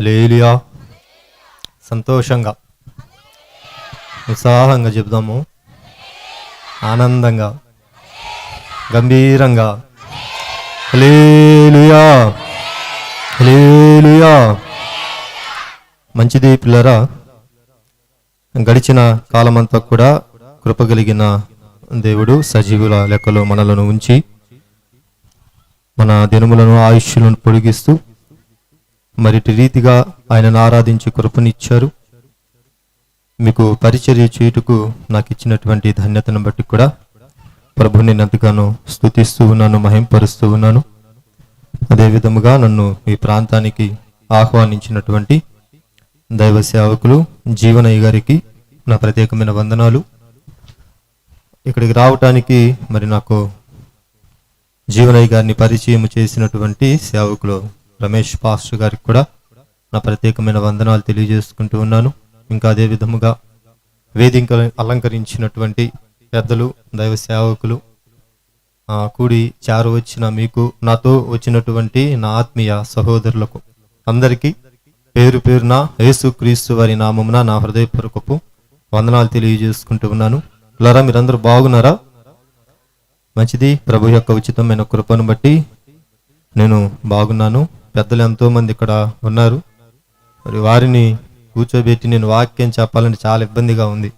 హల్లెలూయా. సంతోషంగా ఉత్సాహంగా చెబుదాము, ఆనందంగా గంభీరంగా హల్లెలూయా హల్లెలూయా. మంచిది పిల్లరా, గడిచిన కాలమంతా కూడా కృపగలిగిన దేవుడు సజీవుల లెక్కలో మనలను ఉంచి మన దినములను ఆయుష్లను పొడిగిస్తూ మరిటి రీతిగా ఆయనను ఆరాధించి కృపనిచ్చారు. మీకు పరిచర్య చేయుటకు నాకు ఇచ్చినటువంటి ధన్యతను బట్టి కూడా ప్రభుని నేను ఎంతగానో స్తుతిస్తూ ఉన్నాను, మహింపరుస్తూ ఉన్నాను. అదేవిధముగా నన్ను ఈ ప్రాంతానికి ఆహ్వానించినటువంటి దైవ సేవకులు జీవనయ్య గారికి నా ప్రత్యేకమైన వందనాలు. ఇక్కడికి రావటానికి మరి నాకు జీవనయ్య గారిని పరిచయం చేసినటువంటి సేవకులు రమేష్ పాస్టర్ గారికి కూడా నా ప్రత్యేకమైన వందనాలు తెలియజేసుకుంటూ ఉన్నాను. ఇంకా అదే విధముగా వేదిక అలంకరించినటువంటి పెద్దలు దైవ సేవకులు, కూడి చారు వచ్చిన మీకు, నాతో వచ్చినటువంటి నా ఆత్మీయ సహోదరులకు అందరికీ పేరు పేరున యేసుక్రీస్తు వారి నామమున నా హృదయపూర్వకపు వందనాలు తెలియజేసుకుంటూ ఉన్నాను. పిల్లరా, మీరందరూ బాగున్నారా? మంచిది. ప్రభు యొక్క ఉచితమైన కృపను బట్టి నేను బాగున్నాను. పెద్దలు ఎంతో మంది ఇక్కడ ఉన్నారు. మరి వారిని కూర్చోబెట్టి నేను వాక్యం చెప్పాలంటే చాలా ఇబ్బందిగా ఉంది.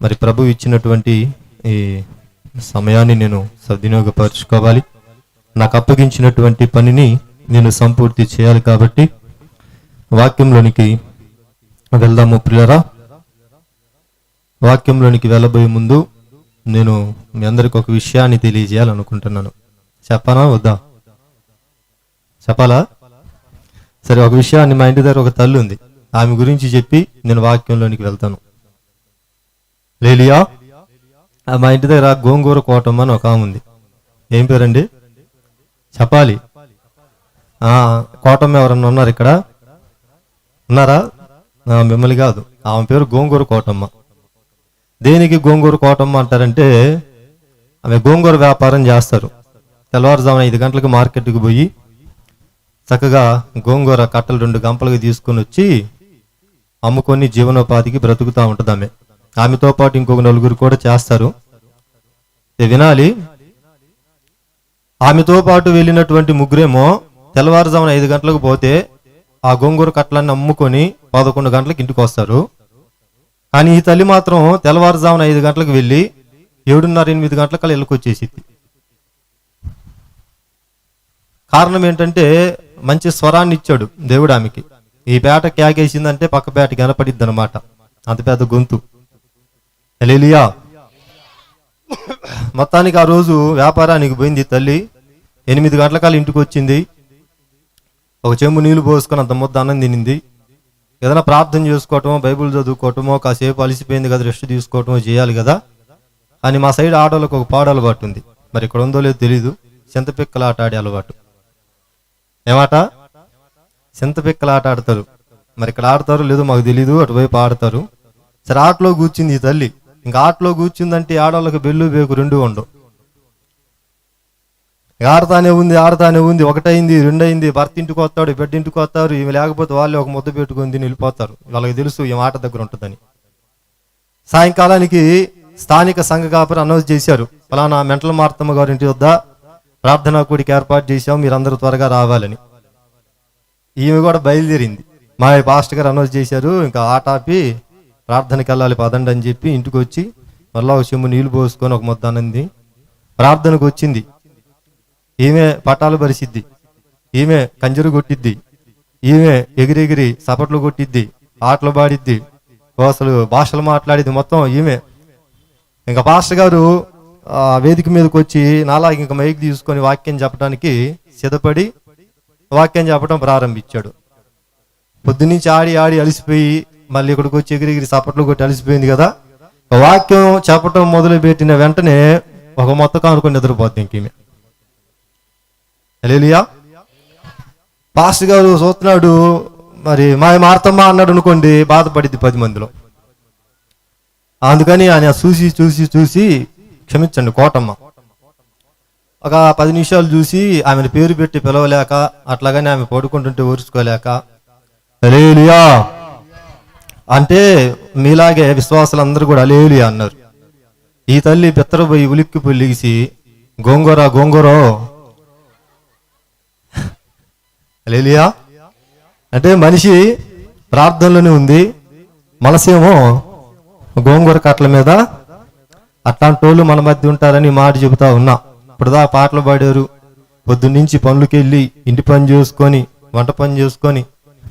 మరి ప్రభు ఇచ్చినటువంటి ఈ సమయాన్ని నేను సద్వినియోగపరచుకోవాలి. నాకు అప్పగించినటువంటి పనిని నేను సంపూర్తి చేయాలి. కాబట్టి వాక్యంలోనికి వెళ్దాము ప్రియులారా. వాక్యంలోనికి వెళ్ళబోయే ముందు నేను మీ అందరికి ఒక విషయాన్ని తెలియజేయాలనుకుంటున్నాను. చెప్పనా వద్దా? చెప్పాలా? సరే, ఒక విషయాన్ని, మా ఇంటి దగ్గర ఒక తల్లి ఉంది, ఆమె గురించి చెప్పి నేను వాక్యంలోనికి వెళ్తాను. హల్లెలూయా. మా ఇంటి దగ్గర గోంగూర కోటమ్మ అని ఒక ఆమె ఉంది. ఏం పేరండి? చెప్పాలి. కోటమ్మ ఎవరన్నా ఉన్నారు ఇక్కడ? ఉన్నారా? మిమ్మల్ని కాదు, ఆమె పేరు గోంగూర కోటమ్మ. దేనికి గోంగూర కోటమ్మ అంటారంటే, ఆమె గోంగూర వ్యాపారం చేస్తారు. తెల్లవారుజామున 5 గంటలకు మార్కెట్కి పోయి చక్కగా గోంగూర కట్టలు 2 గంపలకు తీసుకొని వచ్చి అమ్ముకొని జీవనోపాధికి బ్రతుకుతూ ఉంటుంది. ఆమెతో పాటు ఇంకొక 4 కూడా చేస్తారు. వినాలి, ఆమెతో పాటు వెళ్ళినటువంటి ముగ్గురేమో తెల్లవారుజామున 5 గంటలకు పోతే ఆ గోంగూర కట్టలన్నీ అమ్ముకొని 11 గంటలకు ఇంటికి వస్తారు. కానీ ఈ తల్లి మాత్రం తెల్లవారుజామున 5 గంటలకు వెళ్ళి 7:30-8 గంటలకల్లా ఇళ్ళకి వచ్చేసింది. కారణం ఏంటంటే, మంచి స్వరాన్ని ఇచ్చాడు దేవుడు ఆమెకి. ఈ పేట కేకేసిందంటే పక్క పేటకి కనపడిద్ది అనమాట, అంత పెద్ద గొంతు. హల్లెలూయా. మొత్తానికి ఆ రోజు వ్యాపారానికి పోయింది తల్లి. 8 గంటలకల్లా ఇంటికి వచ్చింది. ఒక చెంబు నీళ్లు పోసుకొని అంత ముద్ద అన్నం తినింది. ఏదైనా ప్రార్థన చేసుకోవటమో, బైబుల్ చదువుకోవటమో, కాసేపు అలసిపోయింది కదా రెస్ట్ తీసుకోవటమో చేయాలి కదా అని మా సైడ్ ఆడవాళ్ళకి ఒక పాడు అలవాటు ఉంది. మరి ఇక్కడ ఉందో లేదో తెలీదు, చింతపిక్కల ఆట ఆడే అలవాటు. ఏమాట? చింతపిక్కల ఆట ఆడతారు. మరి ఇక్కడ ఆడతారు లేదో మాకు తెలీదు, అటువైపు ఆడతారు. సరే, ఆటలో కూర్చుంది ఈ తల్లి. ఇంకా ఆటలో కూర్చుందంటే ఆడవాళ్ళకి బెల్లు బేకు 2 ఉండవు. ఆడతానే ఉంది 1 అయింది 2 అయింది. భర్త ఇంటికి వస్తాడు, బిడ్డ ఇంటికి వస్తారు. ఇవి లేకపోతే వాళ్ళే ఒక ముద్ద పెట్టుకొని తిని వెళ్ళిపోతారు. వాళ్ళకి తెలుసు ఈ మాట దగ్గర ఉంటుందని. సాయంకాలానికి స్థానిక సంఘ కాపరి అనౌన్స్ చేశారు, ఫలానా మెంటల్ మార్తమ్మ గారి ఇంటి వద్ద ప్రార్థనా కూడికి ఏర్పాటు చేశాం, మీరందరూ త్వరగా రావాలని. ఈమె కూడా బయలుదేరింది. మా పాస్టర్ గారు అనౌన్స్ చేశారు, ఇంకా ఆట ఆపి ప్రార్థనకి వెళ్ళాలి పదండి అని చెప్పి ఇంటికి వచ్చి మళ్ళా ఒక చెంబు నీళ్లు పోసుకొని ఒక ముద్ద అన్నది ప్రార్థనకు వచ్చింది. ఈమె పటాలు పరిసిద్ది, ఈమె కంజరు కొట్టిద్ది, ఈమె ఎగిరెగిరి సపట్లు కొట్టిద్ది, ఆటలు పాడిద్ది, అసలు భాషలు మాట్లాడిద్ది, మొత్తం ఈమె. ఇంకా పాస్టర్ గారు వేదిక మీదకి వచ్చి నాలాగ ఇంకా మైక్ తీసుకొని వాక్యం చెప్పడానికి సిద్ధపడి వాక్యం చెప్పడం ప్రారంభించాడు. పొద్దునుంచి ఆడి అలిసిపోయి మళ్ళీ ఇక్కడికి వచ్చి ఎగిరిగిరి సపట్లు కొట్టి అలిసిపోయింది కదా. వాక్యం చెప్పటం మొదలు పెట్టిన వెంటనే ఒక మొత్తం కానుకొని నిద్రపోద్ది ఇంక ఈమె. హల్లెలూయా. పాస్టర్ గారు చూస్తున్నాడు, మరి మా మార్తమ్మ అన్నాడు అనుకోండి, బాధపడిద్ది 10 మందిలో. అందుకని ఆయన చూసి క్షమించండి కోటమ్మ, ఒక 10 నిమిషాలు చూసి ఆమెను పేరు పెట్టి పిలవలేక, అట్లాగని ఆమె పడుకుంటుంటే ఊర్చుకోలేక హల్లెలూయా అంటే మీలాగే విశ్వాసులందరూ కూడా హల్లెలూయా అన్నారు. ఈ తల్లి బెత్తరపోయి ఉలిక్కి పొలిగిసి గోంగూర హల్లెలూయా అంటే మనిషి ప్రార్థనలోనే ఉంది, మనసేమో గోంగూర కట్ల మీద. అట్లాంటి వాళ్ళు మన మధ్య ఉంటారని మాట చెబుతా ఉన్నా. ఇప్పుడుదా పాటలు పాడారు, పొద్దున్నుంచి పనులకి వెళ్ళి ఇంటి పని చేసుకొని వంట పని చేసుకొని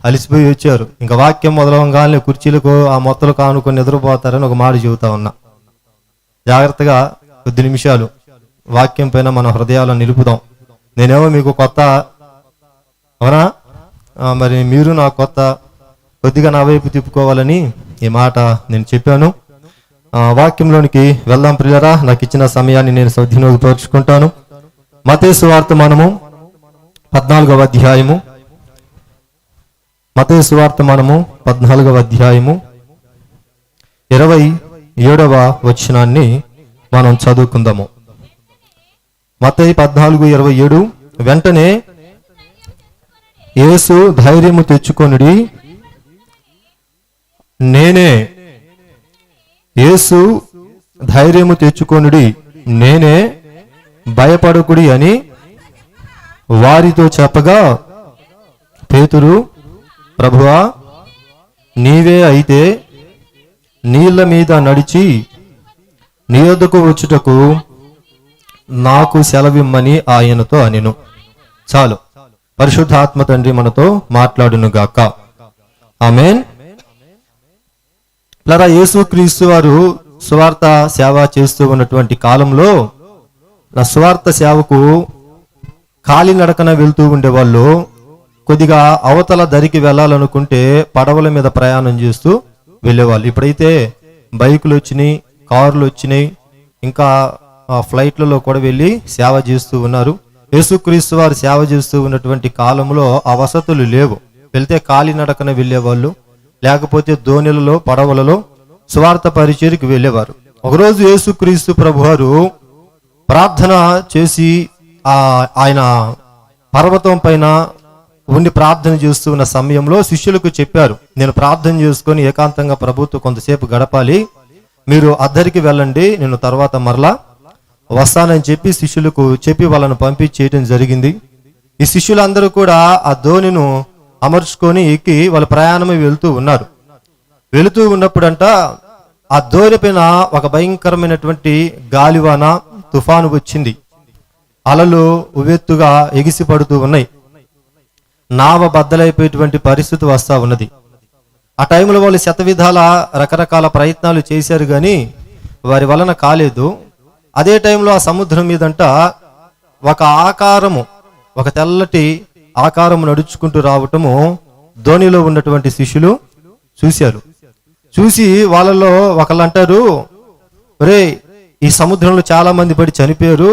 అలిసిపోయి వచ్చారు. ఇంకా వాక్యం మొదలవగానే కుర్చీలకు ఆ మొత్తలు కానుకొని నిద్రపోతారని ఒక మాట చెబుతా ఉన్నా. జాగ్రత్తగా కొద్ది నిమిషాలు వాక్యం పైన మన హృదయాలను నిలుపుదాం. నేనేమో మీకు కొత్త, అవునా? మరి మీరు నా కొత్త, కొద్దిగా నా వైపు తిప్పుకోవాలని ఈ మాట నేను చెప్పాను. వాక్యంలోనికి వెళ్దాం ప్రియులారా. నాకు ఇచ్చిన సమయాన్ని నేను సద్వినియోగపరుచుకుంటాను. మత్తయి సువార్త మనము 14వ అధ్యాయము, మత్తయి సువార్త మనము 14వ అధ్యాయము 27వ వచనాన్ని మనం చదువుకుందాము. మత్తయి 14:27. వెంటనే యేసు ధైర్యము తెచ్చుకొనుడి, నేనే. యేసు ధైర్యము తెచ్చుకొనుడి, నేనే, భయపడకుడి అని వారితో చెప్పగా, పేతురు, ప్రభువా, నీవే అయితే నీళ్ల మీద నడిచి నీ యొద్దకు వచ్చుటకు నాకు సెలవిమ్మని ఆయనతో అనెను. చాలు. పరిశుద్ధాత్మ తండ్రి మనతో మాట్లాడును గాక. ఆమేన్. ప్లరా యేసుక్రీస్తు వారు సువార్త సేవ చేస్తూ ఉన్నటువంటి కాలంలో నా సువార్త సేవకు కాలినడకన వెళ్తూ ఉండేవాళ్ళు. కొద్దిగా అవతల దరికి వెళ్ళాలనుకుంటే పడవల మీద ప్రయాణం చేస్తూ వెళ్ళేవాళ్ళు. ఇప్పుడైతే బైకులు వచ్చినాయి, కార్లు వచ్చినాయి, ఇంకా ఫ్లైట్లలో కూడా వెళ్ళి సేవ చేస్తూ ఉన్నారు. యేసుక్రీస్తు వారు సేవ చేస్తూ ఉన్నటువంటి కాలంలో ఆ వసతులు లేవు. వెళ్తే కాలినడకన వెళ్ళేవాళ్ళు, లేకపోతే దోణిలలో, పడవలలో సువార్త పరిచర్యకు వెళ్ళేవారు. ఒకరోజు యేసుక్రీస్తు ప్రభువారు ప్రార్థన చేసి ఆయన పర్వతం పైన ఉండి ప్రార్థన చేస్తూ ఉన్న సమయంలో శిష్యులకు చెప్పారు, నేను ప్రార్థన చేసుకొని ఏకాంతంగా ప్రభుతో కొంతసేపు గడపాలి, మీరు అద్దరికి వెళ్ళండి, నేను తర్వాత మరలా వస్తానని చెప్పి శిష్యులకు చెప్పి వాళ్ళను పంపించేయడం జరిగింది. ఈ శిష్యులందరూ కూడా ఆ దోణిను అమర్చుకొని ఎక్కి వాళ్ళ ప్రయాణమే వెళ్తూ ఉన్నారు. వెళుతూ ఉన్నప్పుడంట ఆ దోణి పైన ఒక భయంకరమైనటువంటి గాలివాన, తుఫాను వచ్చింది. అలలు ఉవ్వెత్తుగా ఎగిసి పడుతూ ఉన్నాయి. నావ బద్దలైపోయేటువంటి పరిస్థితి వస్తా ఉన్నది. ఆ టైంలో వాళ్ళు శతవిధాల రకరకాల ప్రయత్నాలు చేశారు, కానీ వారి వలన కాలేదు. అదే టైంలో ఆ సముద్రం మీదంట ఒక ఆకారము, ఒక తెల్లటి ఆకారము నడుచుకుంటూ రావటము ధోనిలో ఉన్నటువంటి శిష్యులు చూశారు. చూసి వాళ్ళలో ఒకళ్ళు అంటారు, ఒరే, ఈ సముద్రంలో చాలా మంది పడి చనిపోయారు,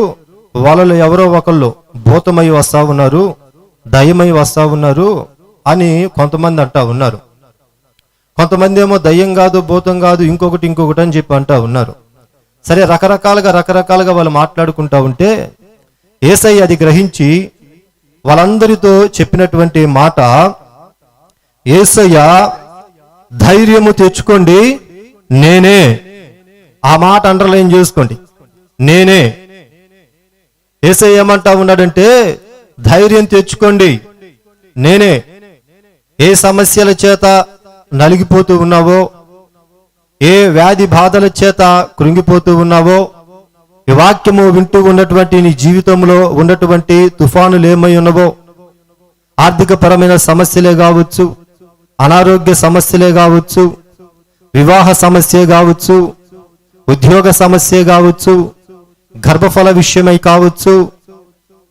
వాళ్ళలో ఎవరో ఒకళ్ళు భూతమై వస్తా ఉన్నారు, దయ్యమై వస్తా ఉన్నారు అని కొంతమంది అంటా ఉన్నారు. కొంతమంది ఏమో దయ్యం కాదు, భూతం కాదు, ఇంకొకటి అని చెప్పి అంటా ఉన్నారు. సరే, రకరకాలుగా వాళ్ళు మాట్లాడుకుంటా ఉంటే యేసయ్య అది గ్రహించి వాళ్ళందరితో చెప్పినటువంటి మాట, యేసయ్య ధైర్యము తెచ్చుకోండి, నేనే. ఆ మాట అండర్లైన్ చేసుకోండి, నేనే. యేసయ్య ఏమంటా ఉన్నాడంటే, ధైర్యం తెచ్చుకోండి, నేనే. ఏ సమస్యల చేత నలిగిపోతూ ఉన్నావో, ఏ వ్యాధి బాధల చేత కృంగిపోతూ ఉన్నావో, ఈ వాక్యము వింటూ ఉన్నటువంటి నీ జీవితంలో ఉన్నటువంటి తుఫానులు ఏమై ఉన్నవో, ఆర్థిక పరమైన సమస్యలే కావచ్చు, అనారోగ్య సమస్యలే కావచ్చు, వివాహ సమస్య కావచ్చు, ఉద్యోగ సమస్య కావచ్చు, గర్భఫల విషయమై కావచ్చు,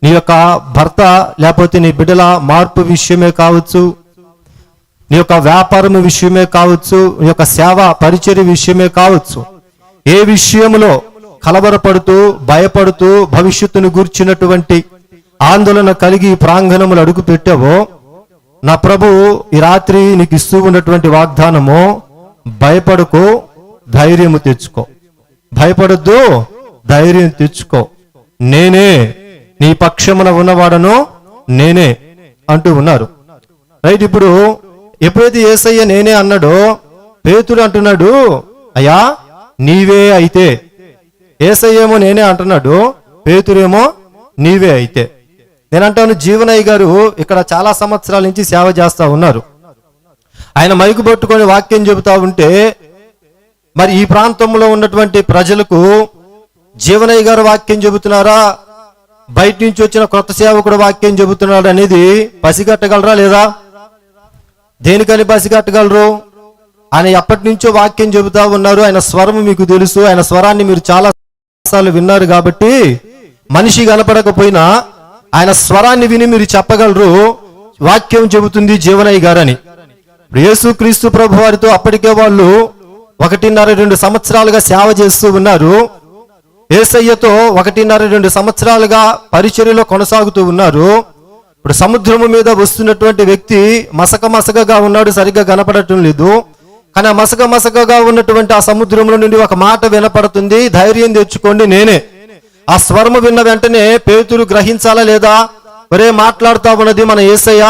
నీ యొక్క భర్త లేకపోతే నీ బిడ్డల మార్పు విషయమే కావచ్చు, నీ యొక్క వ్యాపారం విషయమే కావచ్చు, నీ యొక్క సేవ పరిచర్య విషయమే కావచ్చు, ఏ విషయంలో కలవరపడుతూ భయపడుతూ భవిష్యత్తును గూర్చినటువంటి ఆందోళన కలిగి ప్రాంగణములు అడుగు పెట్టావో, నా ప్రభు ఈ రాత్రి నీకు ఇస్తూ ఉన్నటువంటి వాగ్దానము, భయపడకు, ధైర్యము తెచ్చుకో. భయపడద్దు, ధైర్యం తెచ్చుకో, నేనే నీ పక్షమున ఉన్నవాడను నేనే అంటూ ఉన్నారు. రైట్. ఇప్పుడు ఎప్పుడైతే యేసయ్య నేనే అన్నాడో పేతురు అంటున్నాడు, అయ్యా నీవే అయితే. యేసయ్య ఏమో నేనే అంటున్నాడు, పేతురేమో నీవే అయితే. నేనంటాను, జీవనయ్య గారు ఇక్కడ చాలా సంవత్సరాల నుంచి సేవ చేస్తా ఉన్నారు. ఆయన మైకు పట్టుకొని వాక్యం చెబుతా ఉంటే మరి ఈ ప్రాంతంలో ఉన్నటువంటి ప్రజలకు జీవనయ్య గారు వాక్యం చెబుతున్నారా, బయట నుంచి వచ్చిన కొత్త సేవకుడు వాక్యం చెబుతున్నాడు అనేది పసిగట్టగలరా లేదా? దేనికని పసిగట్టగలరు? ఆయన ఎప్పటి నుంచో వాక్యం చెబుతా ఉన్నారు. ఆయన స్వరం మీకు తెలుసు. ఆయన స్వరాన్ని మీరు చాలా సార్లు విన్నారు కాబట్టి మనిషి కనపడకపోయినా ఆయన స్వరాన్ని విని మీరు చెప్పగలరు వాక్యం చెబుతుంది జీవనయ్య గారని. యేసుక్రీస్తు ప్రభు వారితో అప్పటికే వాళ్ళు 1.5-2 సంవత్సరాలుగా సేవ చేస్తూ ఉన్నారు. యేసయ్యతో 1.5-2 సంవత్సరాలుగా పరిచర్యలో కొనసాగుతూ ఉన్నారు. ఇప్పుడు సముద్రము మీద వస్తున్నటువంటి వ్యక్తి మసకగా ఉన్నాడు, సరిగ్గా కనపడటం లేదు. కానీ మసకగా ఉన్నటువంటి ఆ సముద్రంలో నుండి ఒక మాట వినపడుతుంది, ధైర్యం తెచ్చుకోండి నేనే. ఆ స్వరము విన్న వెంటనే పేతురు గ్రహించాలా లేదా? ఒరే, మాట్లాడుతా ఉన్నది మన యేసయ్య,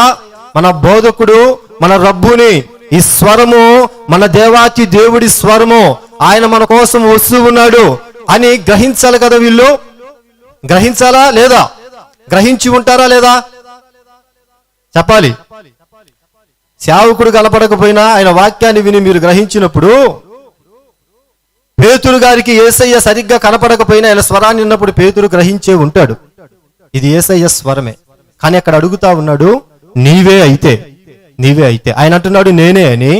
మన బోధకుడు, మన రబ్బుని. ఈ స్వరము మన దేవాతి దేవుడి స్వరము, ఆయన మన కోసం వస్తూ ఉన్నాడు అని గ్రహించాలి కదా. వీళ్ళు గ్రహించాలా లేదా? గ్రహించి ఉంటారా లేదా? చెప్పాలి. సేవకుడు కనపడకపోయినా ఆయన వాక్యాన్ని విని మీరు గ్రహించినప్పుడు, పేతురు గారికి యేసయ్య సరిగ్గా కనపడకపోయినా ఆయన స్వరాన్ని విన్నప్పుడు పేతురు గ్రహించే ఉంటాడు, ఇది యేసయ్య స్వరమే. కానీ అక్కడ అడుగుతా ఉన్నాడు, నీవే అయితే, నీవే అయితే. ఆయన అంటున్నాడు నేనే అని,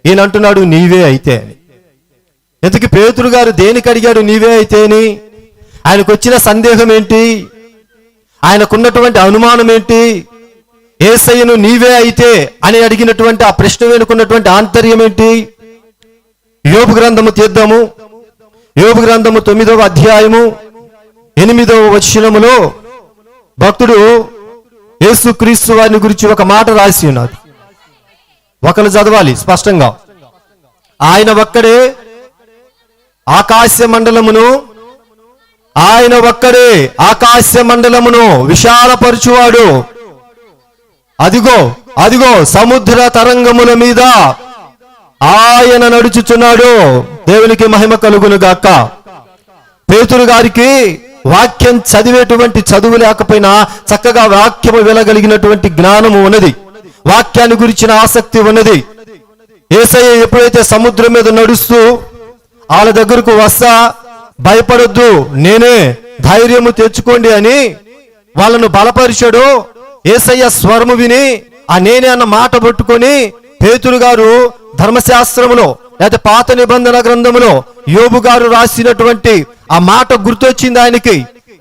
ఈయన అంటున్నాడు నీవే అయితే అని. ఎందుకు పేతురు గారు దేనికి అడిగాడు నీవే అయితే అని? ఆయనకు వచ్చిన సందేహం ఏంటి? ఆయనకున్నటువంటి అనుమానం ఏంటి? యేసయ్యను నీవే అయితే అని అడిగినటువంటి ఆ ప్రశ్న వెనుకున్నటువంటి ఆంతర్యం ఏంటి? యోబు గ్రంథము తీద్దాము. యోబు గ్రంథము 9వ అధ్యాయము 8వ వచనములో భక్తుడు యేసుక్రీస్తు వారిని గురించి ఒక మాట రాసి ఉన్నాడు. ఒకరు చదవాలి స్పష్టంగా. ఆయన ఒక్కడే ఆకాశ మండలమును, ఆయన ఒక్కడే ఆకాశ మండలమును విశాలపరచువాడు. అదిగో అదిగో సముద్ర తరంగముల మీద ఆయన నడుచుచున్నాడు. దేవునికి మహిమ కలుగును గాక. పేతురు గారికి వాక్యం చదివేటువంటి చదువు లేకపోయినా చక్కగా వాక్యము వినగలిగినటువంటి జ్ఞానము ఉన్నది, వాక్యాన్ని గురించిన ఆసక్తి ఉన్నది. యేసయ్య ఎప్పుడైతే సముద్రం మీద నడుస్తూ వాళ్ళ దగ్గరకు వస్తా, భయపడొద్దు నేనే, ధైర్యము తెచ్చుకోండి అని వాళ్ళను బలపరిచాడు. యేసయ్య స్వరము విని ఆ నేనే అన్న మాట పట్టుకొని పేతురు గారు ధర్మశాస్త్రములో లేదా పాత నిబంధన గ్రంథములో యోబు గారు రాసినటువంటి ఆ మాట గుర్తొచ్చింది ఆయనకి.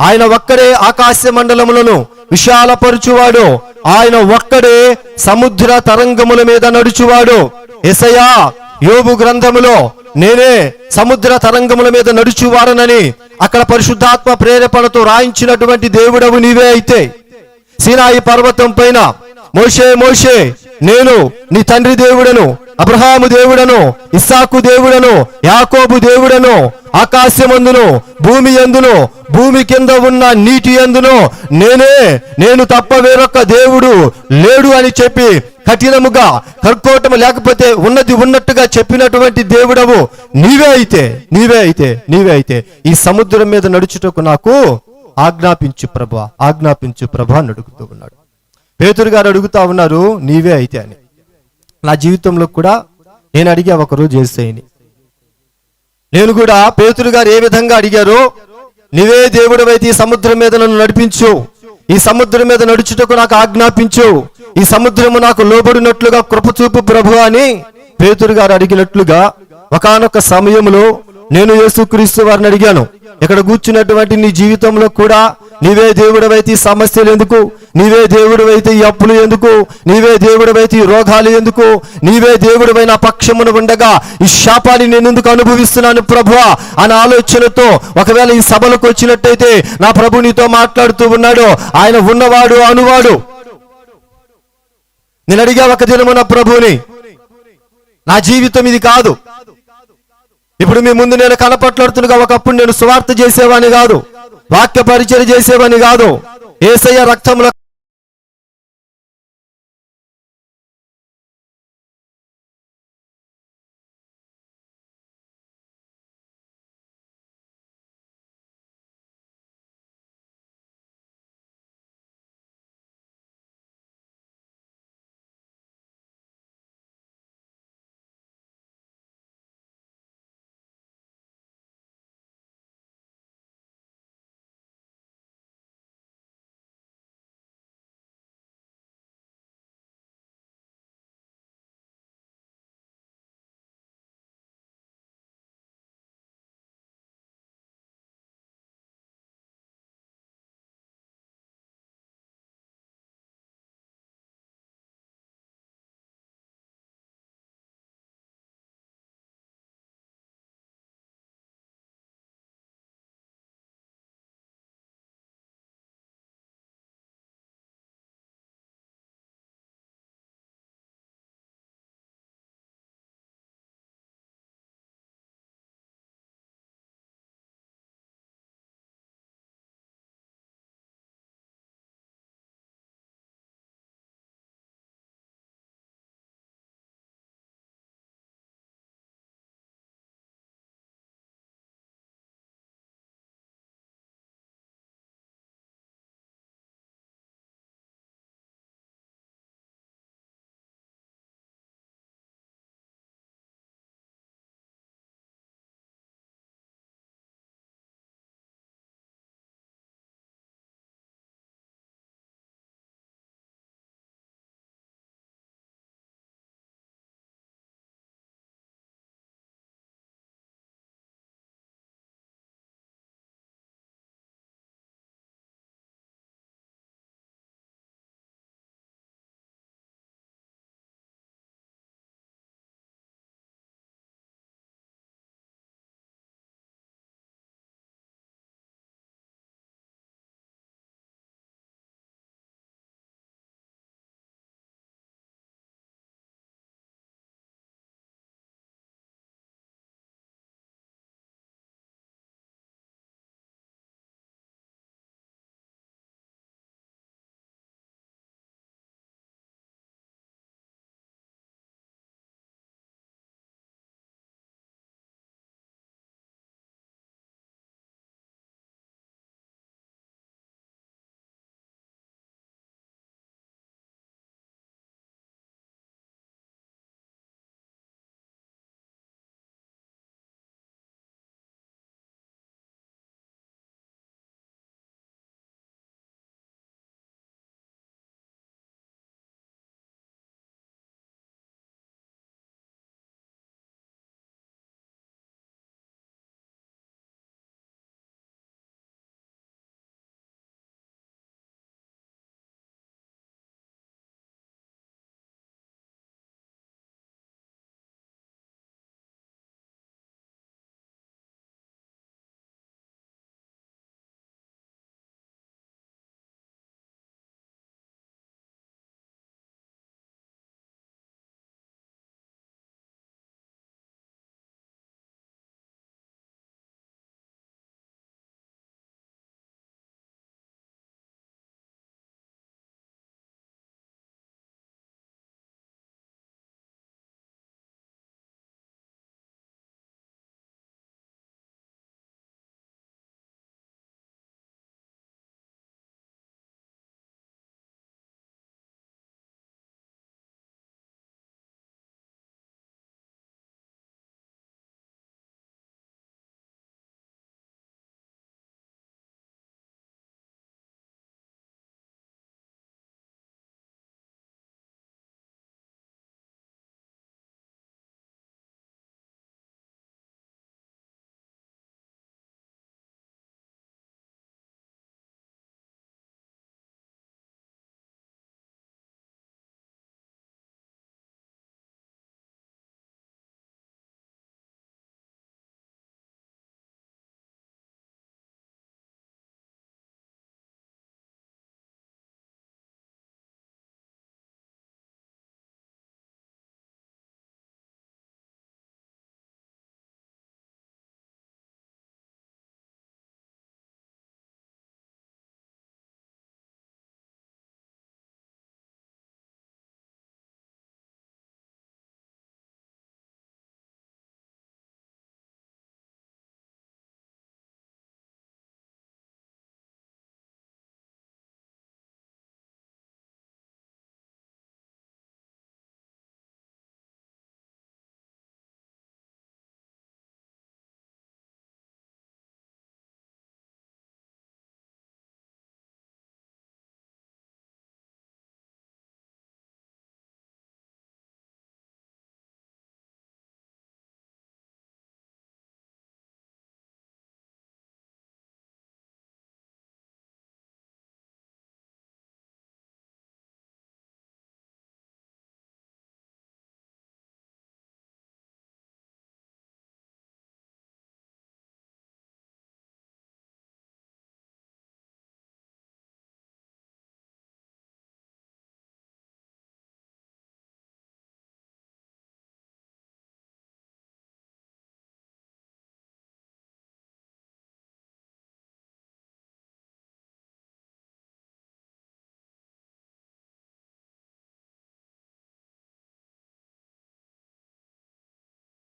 ఆయన ఒక్కడే ఆకాశ మండలములను విశాలపరచువాడు, ఆయన ఒక్కడే సముద్ర తరంగముల మీద నడుచువాడు. యేసయ్యా యోబు గ్రంథములో నేనే సముద్ర తరంగముల మీద నడుచువాడనని అక్కడ పరిశుద్ధాత్మ ప్రేరేపణతో రాయించినటువంటి దేవుడవు నీవే అయితే. సీనాయి పర్వతం పైన మోషే మోషే నేను నీ తండ్రి దేవుడను, అబ్రహాము దేవుడను, ఇస్సాకు దేవుడను, యాకోబు దేవుడను, ఆకాశమందును భూమి యందును భూమి కింద ఉన్న నీటి యందును నేను తప్ప వేరొక దేవుడు లేడు అని చెప్పి కఠినముగా కర్కోటము లేకపోతే ఉన్నది ఉన్నట్టుగా చెప్పినటువంటి దేవుడవు నీవే అయితే, నీవే అయితే, నీవే అయితే. ఈ సముద్రం మీద నడుచుటకు నాకు ఆజ్ఞాపించు ప్రభా, ఆజ్ఞాపించు ప్రభా అని అడుగుతూ ఉన్నాడు. పేతురు గారు అడుగుతా ఉన్నారు నీవే అయితే అని. నా జీవితంలో కూడా నేను అడిగా ఒకరోజు యేసయ్యని. నేను కూడా పేతురు గారు ఏ విధంగా అడిగారో, నీవే దేవుడవైతే ఈ సముద్రం మీద నన్ను నడిపించు, ఈ సముద్రం మీద నడుచుటకు నాకు ఆజ్ఞాపించు, ఈ సముద్రము నాకు లోబడినట్లుగా కృప చూపు ప్రభు అని పేతురు గారు అడిగినట్లుగా ఒకానొక సమయంలో నేను యేసుక్రీస్తు వారిని అడిగాను. ఇక్కడ కూర్చున్నటువంటి నీ జీవితంలో కూడా నీవే దేవుడవైతే ఈ సమస్యలు ఎందుకు, నీవే దేవుడవైతే ఈ అప్పులు ఎందుకు, నీవే దేవుడవైతే ఈ రోగాలు ఎందుకు, నీవే దేవుడవైన పక్షమును ఉండగా ఈ శాపాన్ని నేను ఎందుకు అనుభవిస్తున్నాను ప్రభువా అనే ఆలోచనతో ఒకవేళ ఈ సభలకు వచ్చినట్టయితే నా ప్రభు నీతో మాట్లాడుతూ ఉన్నాడు. ఆయన ఉన్నవాడు అనువాడు. నేను అడిగా ఒక దినము నా ప్రభుని, నా జీవితం ఇది కాదు. ఇప్పుడు మీ ముందు నేను కనపట్లాడుతున్నగా ఒకప్పుడు నేను సువార్త చేసేవాని కాదు, వాక్య పరిచయం చేసేవాని కాదు, యేసయ్య రక్తముల